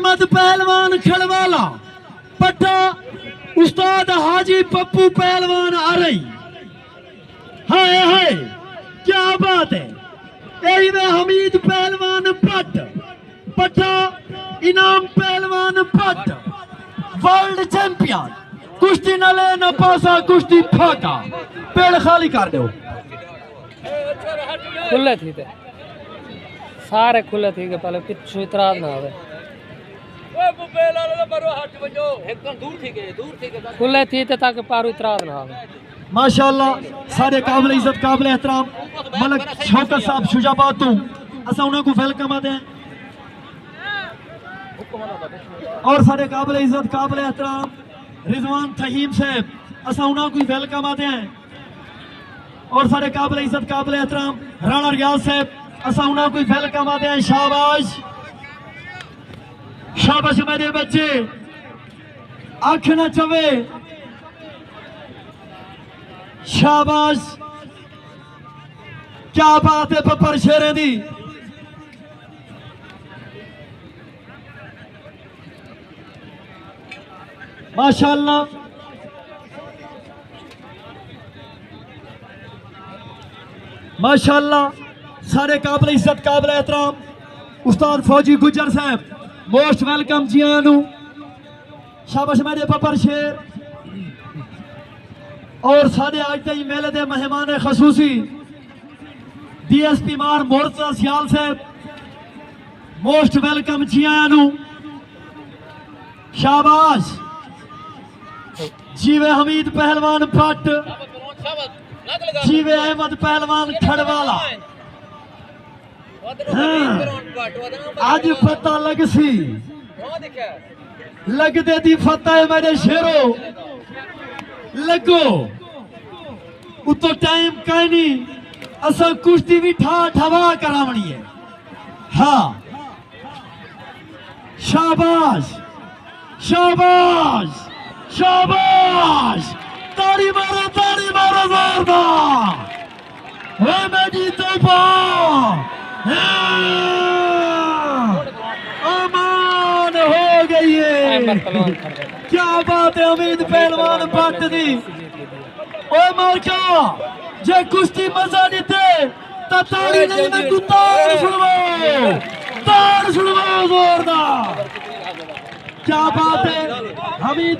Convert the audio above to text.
अहमद पहलवान खड़वाला पट्टा उस्ताद हाजी पप्पू पहलवान आ रही। हाय हाय क्या बात है। यही में हमीद पहलवान पट पट्टा इनाम पहलवान पट वर्ल्ड चैंपियन कुश्ती न ले न पासा कुश्ती फाका पेड़ खाली कर दो। खुले थी थे सारे खुले थी के पहले पिछू इतराज ना आवे खुले थी थे ताकि पारू इतराज ना आवे। माशाअल्लाह सारे काबिल इज्जत काबिल एहतराम मलक शौकत साहब शुजाबाद तू असा उन्हें को वेलकम आते हैं और सारे काबिल इज्जत काबिल एहतराम रिजवान फहीम साहब असा उन्हें को वेलकम आते हैं और सारे काबिल इज्जत काबिल एहतराम राणा रियाज साहब असा उन्हें को वेलकम आते हैं। शाबाश शाबाश मेरे बच्चे आंख न चवे शाबाश क्या बात है पप्पर शेरे दी। माशाअल्लाह माशाअल्लाह सारे काबिल इज्जत काबिल एहतराम उस्ताद फौजी गुजर साहब मोस्ट वेलकम जी आनू शाबाश मेरे पप्पर शेर और साढ़े आज तक मेले के मेहमान खसूसी DSP मार मोर्चा सियाल साहब मोस्ट वेलकम जी आनू शाबाश जीवे हमीद पहलवान भट्ट जीवे अहमद पहलवान खड़वाला। आज पता लग सी लगते दी फतह है मेरे शेरो लगो उतो टाइम कहीं नहीं असा कुश्ती भी ठा ठवा करावनी है। हाँ शाबाश शाबाश शाबाश ताड़ी मारो जोरदार वे मेरी तोबा अमान हो गई है। क्या बात है हमीद पहलवान भट्ट दी ओए मारका जे कुश्ती मजा नहीं थे ताड़ी नहीं मैं ताड़ सुनवाओ जोरदार। क्या बात है हमीद